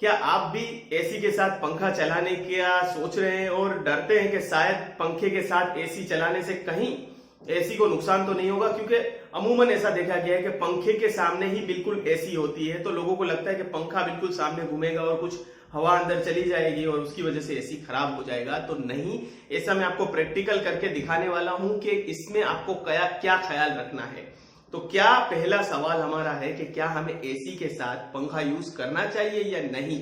क्या आप भी एसी के साथ पंखा चलाने का सोच रहे हैं और डरते हैं कि शायद पंखे के साथ एसी चलाने से कहीं एसी को नुकसान तो नहीं होगा? क्योंकि अमूमन ऐसा देखा गया है कि पंखे के सामने ही बिल्कुल एसी होती है, तो लोगों को लगता है कि पंखा बिल्कुल सामने घूमेगा और कुछ हवा अंदर चली जाएगी और उसकी वजह से एसी खराब हो जाएगा। तो नहीं, ऐसा मैं आपको प्रैक्टिकल करके दिखाने वाला हूं कि इसमें आपको क्या ख्याल रखना है। तो क्या पहला सवाल हमारा है कि क्या हमें एसी के साथ पंखा यूज करना चाहिए या नहीं?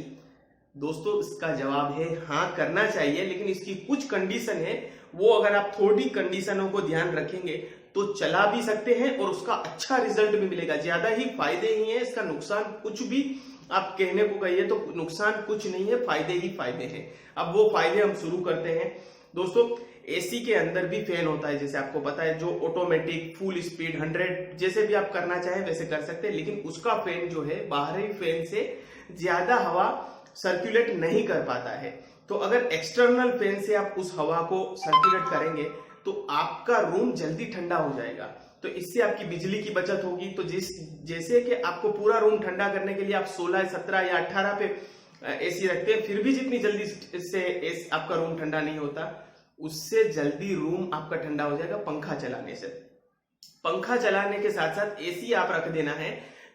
दोस्तों, इसका जवाब है हाँ, करना चाहिए, लेकिन इसकी कुछ कंडीशन है। वो अगर आप थोड़ी कंडीशनों को ध्यान रखेंगे तो चला भी सकते हैं और उसका अच्छा रिजल्ट भी मिलेगा। ज्यादा ही फायदे ही हैं, इसका नुकसान कुछ भी आप कहने को कहिए तो नुकसान कुछ नहीं है, फायदे ही फायदे हैं। अब वो फायदे हम शुरू करते हैं। दोस्तों, एसी के अंदर भी फैन होता है, जैसे आपको पता है, जो ऑटोमेटिक फुल स्पीड 100 जैसे भी आप करना चाहें वैसे कर सकते हैं, लेकिन उसका फैन जो है बाहरी फैन से ज्यादा हवा सर्कुलेट नहीं कर पाता है। तो अगर एक्सटर्नल फैन से आप उस हवा को सर्कुलेट करेंगे तो आपका रूम जल्दी ठंडा हो जाएगा। तो इससे आपकी बिजली की बचत होगी। तो जैसे कि आपको पूरा रूम ठंडा करने के लिए आप 16, 17 या 18 पे एसी रखते हैं, फिर भी जितनी जल्दी से आपका रूम ठंडा नहीं होता, उससे जल्दी रूम आपका ठंडा हो जाएगा पंखा चलाने से। पंखा चलाने के साथ साथ एसी आप रख देना है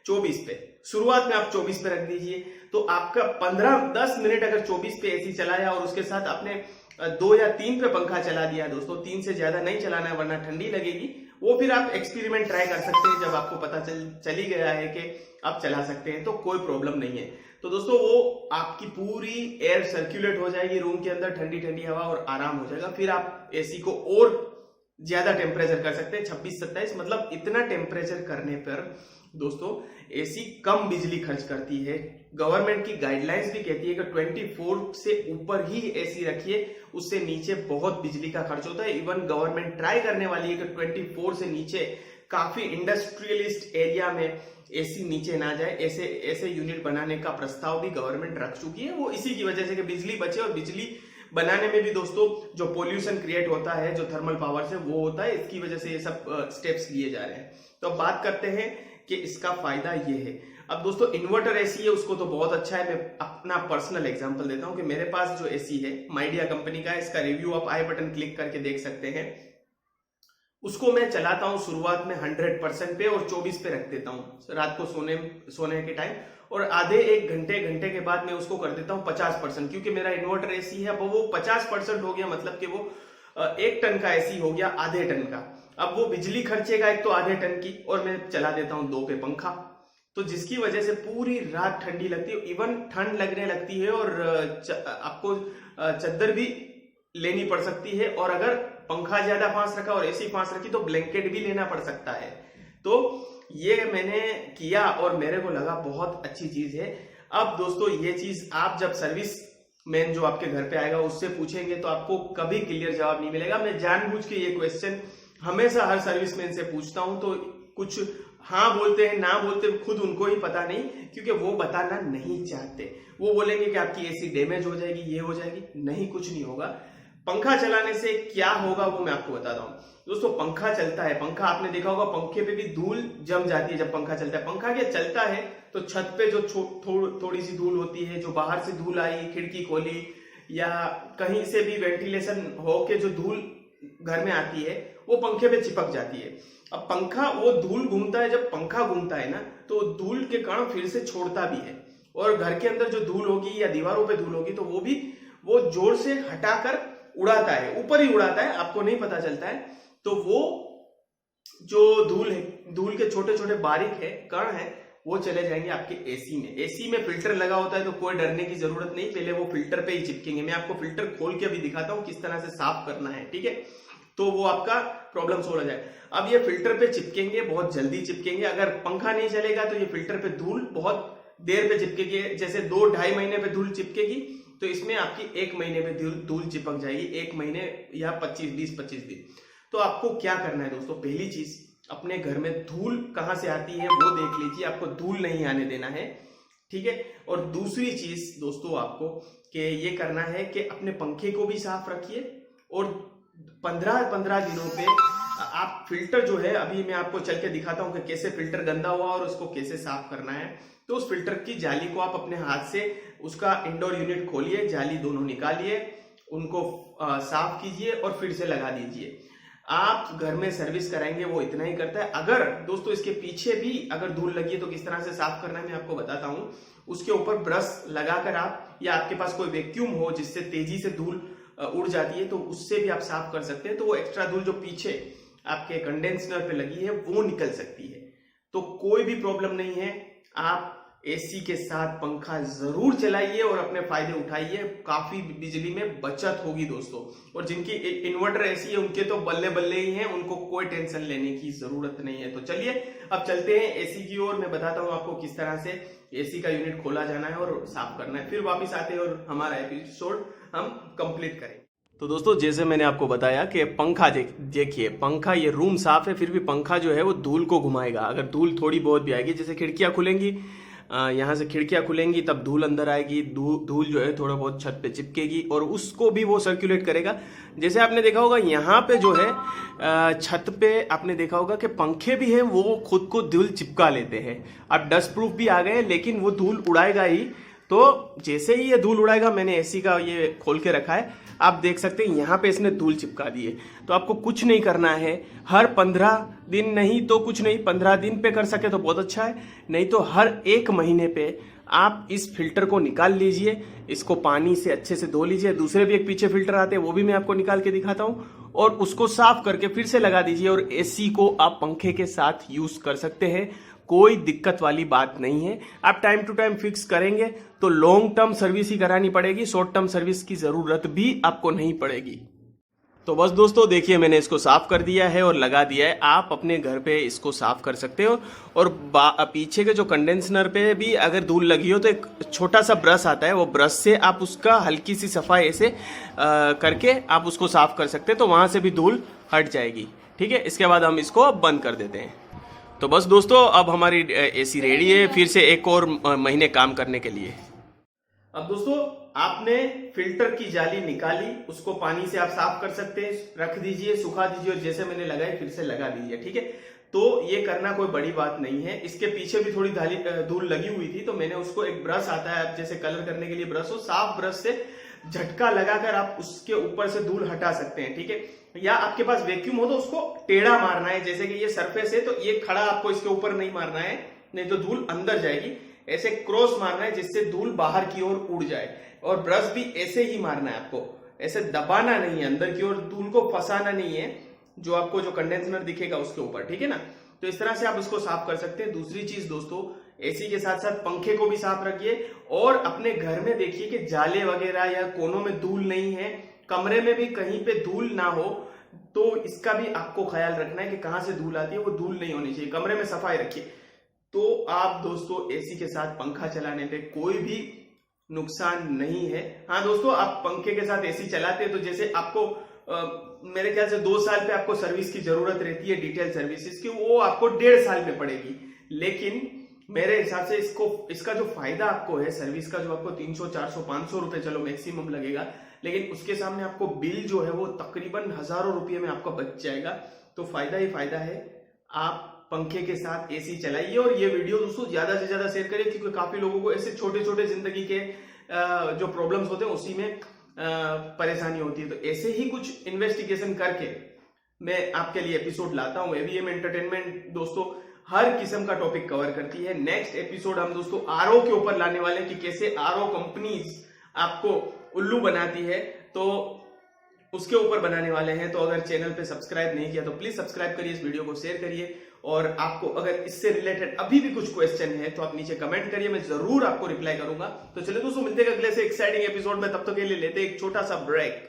24 पे। शुरुआत में आप 24 पे रख दीजिए, तो आपका 15-10 मिनट अगर 24 पे एसी चलाया और उसके साथ आपने 2 या 3 पे पंखा चला दिया, दोस्तों 3 से ज्यादा नहीं चलाना है वरना ठंडी लगेगी। वो फिर आप एक्सपेरिमेंट ट्राई कर सकते हैं, जब आपको पता चली गया है कि आप चला सकते हैं तो कोई प्रॉब्लम नहीं है। तो दोस्तों, वो आपकी पूरी एयर सर्कुलेट हो जाएगी रूम के अंदर, ठंडी ठंडी हवा, और आराम हो जाएगा। फिर आप एसी को और ज्यादा टेम्परेचर कर सकते हैं, 26-27, मतलब इतना टेम्परेचर करने पर दोस्तों एसी कम बिजली खर्च करती है। गवर्नमेंट की गाइडलाइंस भी कहती है कि 24 से ऊपर ही एसी रखिए, उससे नीचे बहुत बिजली का खर्च होता है। इवन गवर्नमेंट ट्राई करने वाली है कि 24 से नीचे, काफी इंडस्ट्रियलिस्ट एरिया में एसी नीचे ना जाए, ऐसे यूनिट बनाने का प्रस्ताव भी गवर्नमेंट रख चुकी है। वो इसी की वजह से कि बिजली बचे, और बिजली बनाने में भी दोस्तों जो पोल्यूशन क्रिएट होता है, जो थर्मल पावर से, वो होता है। इसकी वजह से ये सब स्टेप्स लिए जा रहे हैं। तो अब बात करते हैं कि इसका फायदा ये है। अब दोस्तों, इन्वर्टर एसी है, उसको तो बहुत अच्छा है। मैं अपना पर्सनल एग्जांपल देता हूं कि मेरे पास जो एसी है माइडिया कंपनी का है, इसका रिव्यू आप आई बटन क्लिक करके देख सकते हैं। उसको मैं चलाता हूं शुरुआत में 100% पे और 24 पे रख देता हूं रात को सोने के टाइम, और आधे एक घंटे के बाद मैं उसको कर देता हूं 50%, क्योंकि मेरा इन्वर्टर एसी है। अब वो 50% हो गया, मतलब कि वो 1 टन का एसी हो गया आधे टन का। अब वो बिजली खर्चेगा एक तो आधे टन की, और मैं चला देता हूं 2 पे पंखा, तो जिसकी वजह से पूरी रात ठंडी लगती है, इवन ठंड लगने लगती है, और आपको चद्दर भी लेनी पड़ सकती है। और अगर पंखा ज्यादा फास्ट रखा और एसी फास्ट रखी तो ब्लैंकेट भी लेना पड़ सकता है। तो ये मैंने किया और मेरे को लगा बहुत अच्छी चीज है। अब दोस्तों, ये चीज आप जब सर्विस मैन जो आपके घर पे आएगा उससे पूछेंगे तो आपको कभी क्लियर जवाब नहीं मिलेगा। मैं जानबूझ के ये क्वेश्चन हमेशा हर सर्विसमैन से पूछता हूं, तो कुछ हाँ बोलते हैं, ना बोलते खुद उनको ही पता नहीं, क्योंकि वो बताना नहीं चाहते। वो बोलेंगे कि आपकी एसी डैमेज हो जाएगी, ये हो जाएगी। नहीं, कुछ नहीं होगा। पंखा चलाने से क्या होगा वो मैं आपको बताता हूं। दोस्तों, पंखा चलता है, पंखा आपने देखा होगा, पंखे पे भी धूल जम जाती है जब पंखा चलता है। पंखा क्या चलता है तो छत पे जो थोड़ी सी धूल होती है, जो बाहर से धूल आई, खिड़की खोली या कहीं से भी वेंटिलेशन हो के जो धूल घर में आती है, वो पंखे पे चिपक जाती है। अब पंखा, वो धूल घूमता है, जब पंखा घूमता है ना, तो धूल के कण फिर से छोड़ता भी है, और घर के अंदर जो धूल होगी या दीवारों पे धूल होगी तो वो जोर से हटाकर उड़ाता है, ऊपर ही उड़ाता है, आपको नहीं पता चलता है। तो वो जो धूल है, धूल के छोटे छोटे बारीक है कण है, वो चले जाएंगे आपके एसी में। एसी में फिल्टर लगा होता है तो कोई डरने की जरूरत नहीं, पहले वो फिल्टर पे ही चिपकेंगे। मैं आपको फिल्टर खोल के भी दिखाता हूं किस तरह से साफ करना है, ठीक है? तो वो आपका प्रॉब्लम सोल्व हो जाए। अब ये फिल्टर पे चिपकेंगे, बहुत जल्दी चिपकेंगे। अगर पंखा नहीं चलेगा तो ये फिल्टर पे धूल बहुत देर पे चिपकेगी, जैसे 2-2.5 महीने पे धूल चिपकेगी, तो इसमें आपकी 1 महीने पे धूल चिपक जाएगी, 1 महीने या 20-25 दिन। तो आपको क्या करना है दोस्तों, पहली चीज, अपने घर में धूल कहां से आती है वो देख लीजिए, आपको धूल नहीं आने देना है, ठीक है? और दूसरी चीज दोस्तों आपको कि ये करना है कि अपने पंखे को भी साफ रखिए, और 15-15 दिनों पे आप फिल्टर जो है, अभी मैं आपको चल के दिखाता हूं कि कैसे फिल्टर गंदा हुआ और उसको कैसे साफ करना है। तो उस फिल्टर की जाली को आप अपने हाथ से उसका इंडोर यूनिट खोलिए, जाली दोनों निकालिए, उनको साफ कीजिए और फिर से लगा दीजिए। आप घर में सर्विस कराएंगे वो इतना ही करता है। अगर दोस्तों इसके पीछे भी अगर धूल लगी है तो किस तरह से साफ करना है मैं आपको बताता हूं। उसके ऊपर ब्रश लगाकर आप, या आपके पास कोई वैक्यूम हो जिससे तेजी से धूल उड़ जाती है तो उससे भी आप साफ कर सकते हैं। तो वो एक्स्ट्रा धूल जो पीछे आपके कंडेंसर पे लगी है वो निकल सकती है। तो कोई भी प्रॉब्लम नहीं है। आप एसी के साथ पंखा जरूर चलाइए और अपने फायदे उठाइए। काफी बिजली में बचत होगी दोस्तों। और जिनकी इन्वर्टर एसी है उनके तो बल्ले बल्ले ही हैं, उनको कोई टेंशन लेने की जरूरत नहीं है। तो चलिए अब चलते हैं एसी की ओर। मैं बताता हूं आपको किस तरह से एसी का यूनिट खोला जाना है और साफ करना है। फिर वापिस आते हैं और हमारा एपिसोड हम कंप्लीट करें। तो दोस्तों जैसे मैंने आपको बताया कि पंखा देखिए, पंखा ये रूम साफ है फिर भी पंखा जो है वो धूल को घुमाएगा। अगर धूल थोड़ी बहुत भी आएगी, जैसे खिड़कियां खुलेंगी, यहाँ से खिड़कियां खुलेंगी तब धूल अंदर आएगी, धूल जो है थोड़ा बहुत छत पे चिपकेगी और उसको भी वो सर्कुलेट करेगा। जैसे आपने देखा होगा यहाँ पे जो है छत पे आपने देखा होगा कि पंखे भी हैं वो खुद को धूल चिपका लेते हैं। अब डस्ट प्रूफ भी आ गए लेकिन वो धूल उड़ाएगा ही। तो जैसे ही ये धूल उड़ाएगा, मैंने एसी का ये खोल के रखा है, आप देख सकते हैं यहाँ पे इसने धूल चिपका दी है। तो आपको कुछ नहीं करना है, हर 15 दिन नहीं तो कुछ नहीं, 15 दिन पे कर सके तो बहुत अच्छा है, नहीं तो हर 1 महीने पे आप इस फिल्टर को निकाल लीजिए, इसको पानी से अच्छे से धो लीजिए। दूसरे भी एक पीछे फिल्टर आते हैं वो भी मैं आपको निकाल के दिखाता हूँ, और उसको साफ करके फिर से लगा दीजिए और एसी को आप पंखे के साथ यूज कर सकते हैं। कोई दिक्कत वाली बात नहीं है। आप टाइम टू टाइम फिक्स करेंगे तो लॉन्ग टर्म सर्विस ही करानी पड़ेगी, शॉर्ट टर्म सर्विस की जरूरत भी आपको नहीं पड़ेगी। तो बस दोस्तों देखिए मैंने इसको साफ कर दिया है और लगा दिया है। आप अपने घर पे इसको साफ कर सकते हो। और पीछे के जो कंडेंसर पे भी अगर धूल लगी हो तो एक छोटा सा ब्रश आता है, वो ब्रश से आप उसका हल्की सी सफाई ऐसे करके आप उसको साफ कर सकते हैं, तो वहां से भी धूल हट जाएगी। ठीक है, इसके बाद हम इसको बंद कर देते हैं। तो बस दोस्तों अब हमारी एसी रेडी है फिर से एक और महीने काम करने के लिए। अब दोस्तों आपने फिल्टर की जाली निकाली, उसको पानी से आप साफ कर सकते हैं, रख दीजिए, सुखा दीजिए और जैसे मैंने लगाई फिर से लगा दीजिए। ठीक है, तो ये करना कोई बड़ी बात नहीं है। इसके पीछे भी थोड़ी धूल लगी हुई थी तो मैंने उसको, एक ब्रश आता है जैसे कलर करने के लिए ब्रश हो, साफ ब्रश से झटका लगाकर आप उसके ऊपर से धूल हटा सकते हैं। ठीक है, या आपके पास वैक्यूम हो तो उसको टेढ़ा मारना है, जैसे कि ये सरफेस है तो ये खड़ा आपको इसके ऊपर नहीं मारना है, नहीं तो धूल अंदर जाएगी। ऐसे क्रॉस मारना है जिससे धूल बाहर की ओर उड़ जाए, और ब्रश भी ऐसे ही मारना है आपको, ऐसे दबाना नहीं है, अंदर की ओर धूल को फंसाना नहीं है, जो आपको जो कंडेंसर दिखेगा उसके ऊपर। ठीक है ना, तो इस तरह से आप इसको साफ कर सकते हैं। दूसरी चीज दोस्तों, एसी के साथ साथ पंखे को भी साफ रखिए और अपने घर में देखिए कि जाले वगैरह या कोनों में धूल नहीं है, कमरे में भी कहीं पे धूल ना हो। तो इसका भी आपको ख्याल रखना है कि कहां से धूल आती है, वो धूल नहीं होनी चाहिए। कमरे में सफाई रखिए। तो आप दोस्तों एसी के साथ पंखा चलाने पे कोई भी नुकसान नहीं है। हाँ दोस्तों, आप पंखे के साथ एसी चलाते हैं तो जैसे आपको मेरे ख्याल से 2 साल पे आपको सर्विस की जरूरत रहती है, डिटेल सर्विसेज की, वो आपको 1.5 साल पे पड़ेगी। लेकिन मेरे हिसाब से इसका जो फायदा आपको है सर्विस का, जो आपको 300, 400, 500 रुपए चलो मैक्सिमम लगेगा, लेकिन उसके सामने आपको बिल जो है वो तकरीबन हजारों रुपये में आपका बच जाएगा। तो फायदा ही फायदा है। आप पंखे के साथ एसी चलाइए और ये वीडियो दोस्तों ज्यादा से ज्यादा शेयर करिए, क्योंकि काफी लोगों को ऐसे छोटे छोटे जिंदगी के जो प्रॉब्लम्स होते हैं उसी में परेशानी होती है। तो ऐसे ही कुछ इन्वेस्टिगेशन करके मैं आपके लिए एपिसोड लाता हूं। एवीएम एंटरटेनमेंट दोस्तों हर किस्म का टॉपिक कवर करती है। नेक्स्ट एपिसोड हम दोस्तों आरओ के ऊपर लाने वाले हैं कि कैसे आरओ कंपनीज आपको उल्लू बनाती है, तो उसके ऊपर बनाने वाले हैं। तो अगर चैनल पे सब्सक्राइब नहीं किया तो प्लीज सब्सक्राइब करिए, इस वीडियो को शेयर करिए, और आपको अगर इससे रिलेटेड अभी भी कुछ क्वेश्चन है तो आप नीचे कमेंट करिए, मैं जरूर आपको रिप्लाई करूंगा। तो चलिए दोस्तों मिलते हैं अगले से एक्साइटिंग एपिसोड में, तब तक के लिए लेते हैं एक छोटा सा ब्रेक।